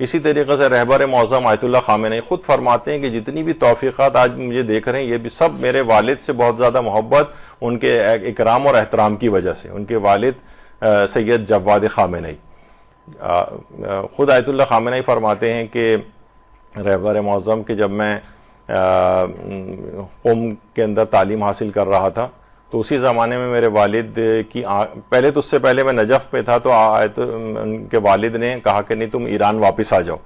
اسی طریقے سے رہبر معظم آیت اللہ خامنئی خود فرماتے ہیں کہ جتنی بھی توفیقات آج مجھے دیکھ رہے ہیں یہ بھی سب میرے والد سے بہت زیادہ محبت، ان کے اکرام اور احترام کی وجہ سے، ان کے والد سید جواد خامنئی۔ خود آیت اللہ خامنئی فرماتے ہیں کہ رہبر معظم کہ جب میں قم کے اندر تعلیم حاصل کر رہا تھا تو اسی زمانے میں میرے والد کی پہلے تو اس سے پہلے میں نجف میں تھا، تو ان کے والد نے کہا کہ نہیں تم ایران واپس آ جاؤ۔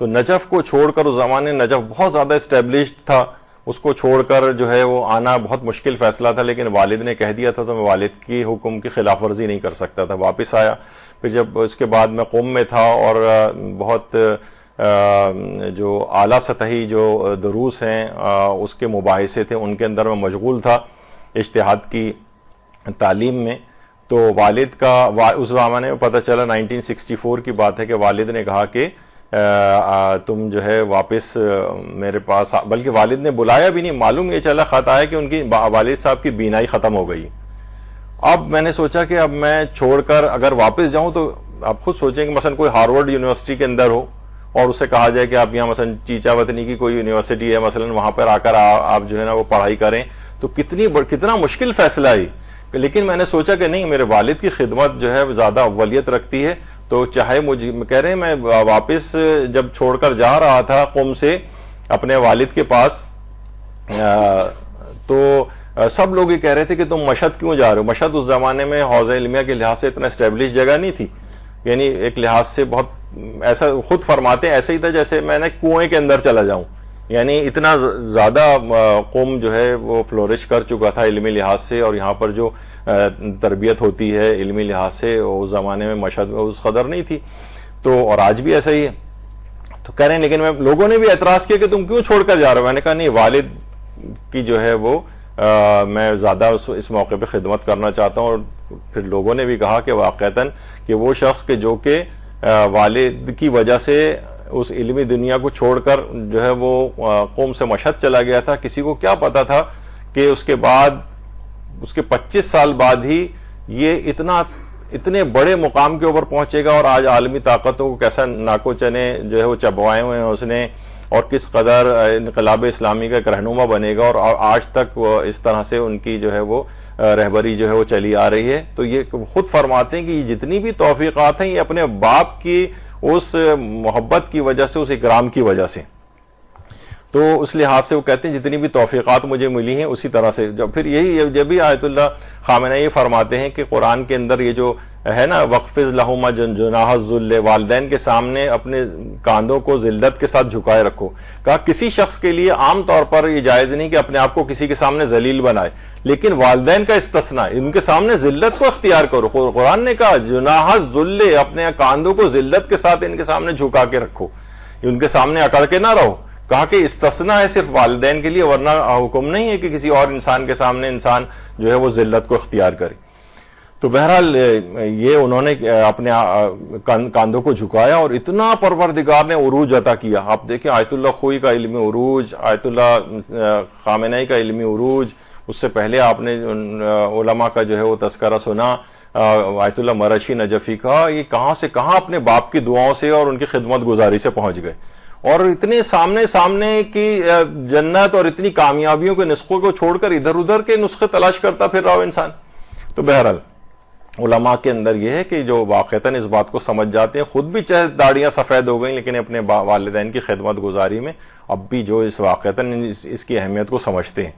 تو نجف کو چھوڑ کر، اس زمانے نجف بہت زیادہ اسٹیبلشڈ تھا، اس کو چھوڑ کر جو ہے وہ آنا بہت مشکل فیصلہ تھا، لیکن والد نے کہہ دیا تھا تو میں والد کی حکم کی خلاف ورزی نہیں کر سکتا تھا، واپس آیا۔ پھر جب اس کے بعد میں قم میں تھا اور بہت جو اعلیٰ سطحی جو دروس ہیں اس کے مباحثے تھے ان کے اندر میں مشغول تھا اجتہاد کی تعلیم میں، تو والد کا اس زمانے میں پتہ چلا 1964 کی بات ہے کہ والد نے کہا کہ تم جو ہے واپس میرے پاس، بلکہ والد نے بلایا بھی نہیں، معلوم یہ چلا خط آیا کہ ان کی والد صاحب کی بینائی ختم ہو گئی۔ اب میں نے سوچا کہ اب میں چھوڑ کر اگر واپس جاؤں تو آپ خود سوچیں کہ مثلا کوئی ہارورڈ یونیورسٹی کے اندر ہو اور اسے کہا جائے کہ آپ یہاں مثلا چیچا وطنی کی کوئی یونیورسٹی ہے مثلا، وہاں پر آ کر آپ جو ہے نا وہ پڑھائی کریں، تو کتنا مشکل فیصلہ ہے۔ لیکن میں نے سوچا کہ نہیں، میرے والد کی خدمت جو ہے زیادہ اولیت رکھتی ہے، تو چاہے مجھے کہہ رہے ہیں میں واپس جب چھوڑ کر جا رہا تھا قم سے اپنے والد کے پاس، تو سب لوگ یہ کہہ رہے تھے کہ تم مشہد کیوں جا رہے ہو؟ مشہد اس زمانے میں حوزہ علمیہ کے لحاظ سے اتنا اسٹیبلش جگہ نہیں تھی، یعنی ایک لحاظ سے بہت ایسا خود فرماتے ہیں ایسا ہی تھا جیسے میں نے کنویں کے اندر چلا جاؤں، یعنی اتنا زیادہ قوم جو ہے وہ فلورش کر چکا تھا علمی لحاظ سے، اور یہاں پر جو تربیت ہوتی ہے علمی لحاظ سے اس زمانے میں مشہد میں اس قدر نہیں تھی، تو اور آج بھی ایسا ہی ہے۔ تو کہہ رہے ہیں لیکن لوگوں نے بھی اعتراض کیا کہ تم کیوں چھوڑ کر جا رہے ہو؟ میں نے کہا نہیں، والد کی جو ہے وہ میں زیادہ اس موقع پہ خدمت کرنا چاہتا ہوں۔ اور پھر لوگوں نے بھی کہا کہ واقعتاً کہ وہ شخص کہ جو کہ والد کی وجہ سے اس علمی دنیا کو چھوڑ کر جو ہے وہ قوم سے مشہد چلا گیا تھا، کسی کو کیا پتا تھا کہ اس کے بعد اس کے 25 سال بعد ہی یہ اتنے بڑے مقام کے اوپر پہنچے گا، اور آج عالمی طاقتوں کو کیسا ناکو چنے جو ہے وہ چبوائے ہوئے ہیں اس نے، اور کس قدر انقلاب اسلامی کا ایک رہنما بنے گا، اور آج تک اس طرح سے ان کی جو ہے وہ رہبری جو ہے وہ چلی آ رہی ہے۔ تو یہ خود فرماتے ہیں کہ یہ جتنی بھی توفیقات ہیں یہ اپنے باپ کی اس محبت کی وجہ سے، اس اکرام کی وجہ سے، تو اس لحاظ سے وہ کہتے ہیں جتنی بھی توفیقات مجھے ملی ہیں اسی طرح سے۔ پھر جب بھی آیت اللہ خامنئی فرماتے ہیں کہ قرآن کے اندر یہ جو ہے نا وَخْفِضْ لَهُمَا جَنَاحَ الذُّلِّ، والدین کے سامنے اپنے کاندھوں کو ذلت کے ساتھ جھکائے رکھو، کہا کسی شخص کے لیے عام طور پر یہ جائز نہیں کہ اپنے آپ کو کسی کے سامنے ذلیل بنائے، لیکن والدین کا استثناء، ان کے سامنے ذلت کو اختیار کرو۔ قرآن نے کہا جناح الذل، اپنے کاندھوں کو ذلت کے ساتھ ان کے سامنے جھکا کے رکھو، ان کے سامنے اکڑ کے نہ رہو۔ کہا کہ استثناء ہے صرف والدین کے لیے، ورنہ حکم نہیں ہے کہ کسی اور انسان کے سامنے انسان جو ہے وہ ذلت کو اختیار کرے۔ تو بہرحال یہ انہوں نے اپنے کاندھوں کو جھکایا، اور اتنا پروردگار نے عروج عطا کیا۔ آپ دیکھیں آیت اللہ خوئی کا علمی عروج، آیت اللہ خامنئی کا علمی عروج، اس سے پہلے آپ نے علماء کا جو ہے وہ تذکرہ سنا، آیت اللہ مرشی نجفی کا، یہ کہاں سے کہاں اپنے باپ کی دعاؤں سے اور ان کی خدمت گزاری سے پہنچ گئے، اور اتنے سامنے کی جنت اور اتنی کامیابیوں کے نسخوں کو چھوڑ کر ادھر ادھر کے نسخے تلاش کرتا پھر رہا انسان۔ تو بہرحال علماء کے اندر یہ ہے کہ جو واقعتاً اس بات کو سمجھ جاتے ہیں، خود بھی چاہے داڑیاں سفید ہو گئیں لیکن اپنے والدین کی خدمت گزاری میں اب بھی جو اس واقعتاً اس کی اہمیت کو سمجھتے ہیں۔